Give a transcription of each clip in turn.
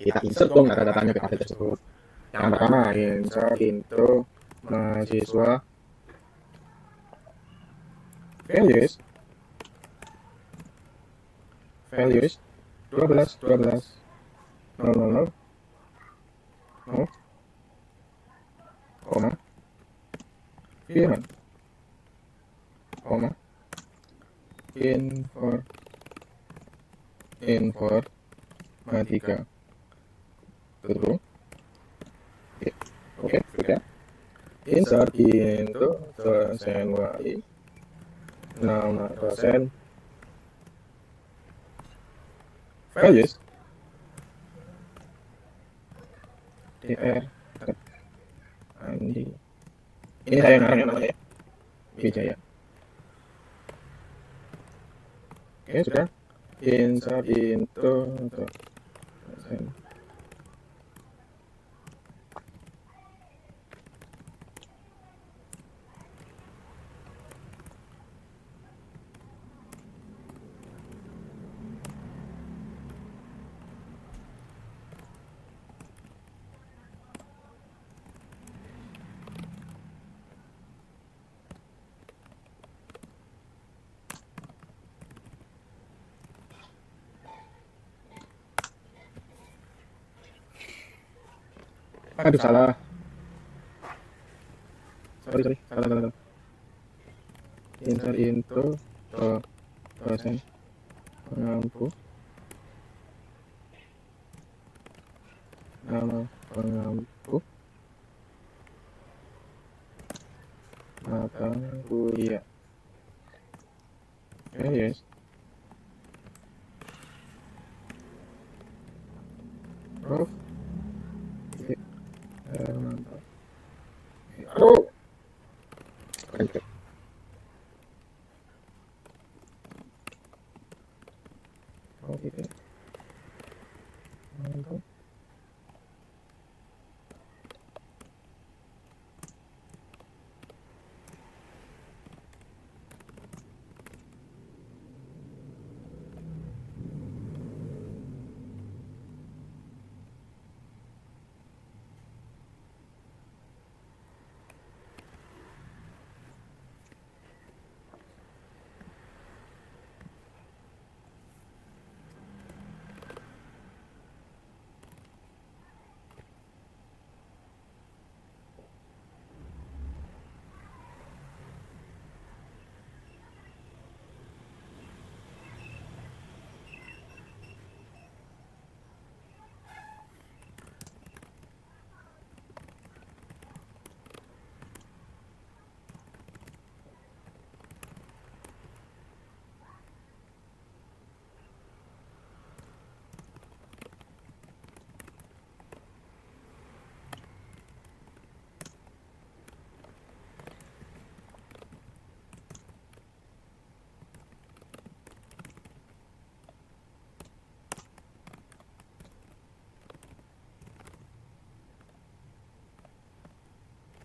kita insert dong data-datanya ke file tersebut. Yang pertama, insert into mahasiswa values 12 000 0, koma firman koma informatika betul. Oke, sudah. Insert into dosen y, nama dosen, values dr Andi, ini saya yang namanya Wijaya. Oke, sudah. Insert into dosen. Aduh, salah. Sorry, salah. Insert into dosen pengampu, nama pengampu, mata kuliah. Yes. Prof. Mantap. Aduh. Oke. Mantap.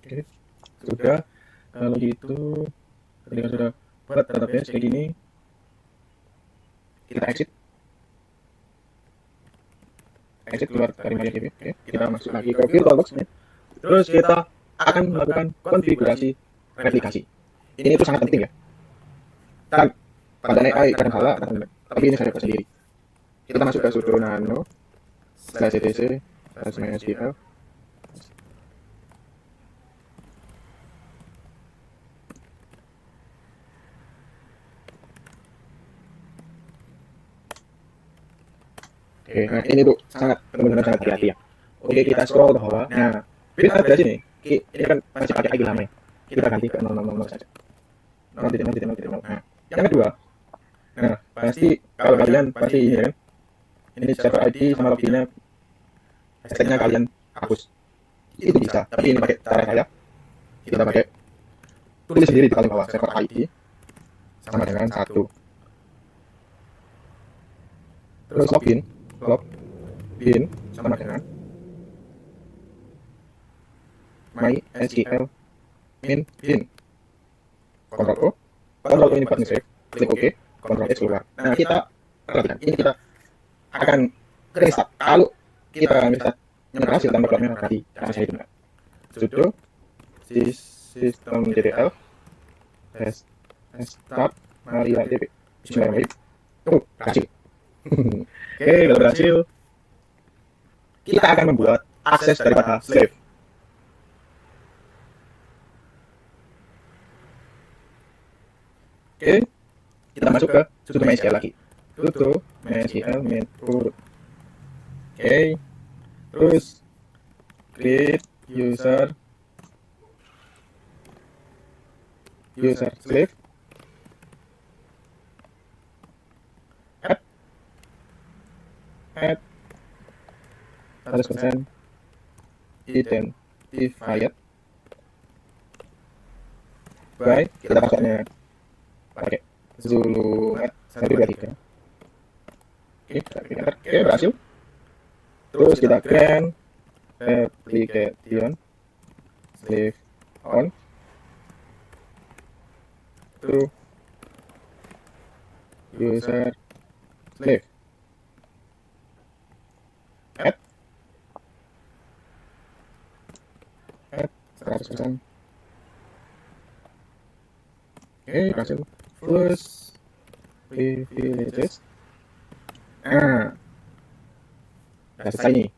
Oke, sudah. Kalau gitu, ketika sudah buat database kayak gini, kita exit keluar dari MariaDB. Oke, kita masuk lagi ke VirtualBox nya. Terus kita akan melakukan konfigurasi replikasi. Ini itu sangat penting ya. Pada AI kadang salah, tapi ini saya buat sendiri. Kita masuk ke sudo nano /etc /mysql. Oke, nah ini tuh benar-benar sangat hati-hati ya. Oke, kita scroll ke bawah. Nah, build address ini kan masih pakai ID lama ya. Kita ganti ke 000 saja. 0.0.0.0. Nah, yang kedua, nah pasti kalau kalian pasti ini kan, ini server ID sama loginnya, hashtagnya kalian hapus. Itu bisa, tapi ini pakai cara saya. Kita pakai tulis sendiri di paling bawah, server ID sama dengan 1. Terus login sama dengan MySQL min bin. Ctrl O ini buat nge-save, klik OK, Ctrl S keluar. Nah, kita perhatikan, ini kita akan restart. Kalau kita bisa yang berhasil tanpa blok merah tadi cara saya itu enggak. Sudo sistem DPL start Maria DP. Bismillahirrahmanirrahim. Oh, berhasil. Oke, udah berhasil. Kita akan membuat akses daripada slave. Oke, kita masuk ke sudo MySQL lagi. Sudo MySQL main root. Oke, terus create user slave add 100% identified by kita passwordnya pakai Zulumat 123. Oke, berhasil. Terus kita grant application slave on to user slave add 100%. Oke, berhasil. First privileges. Udah selesai nih.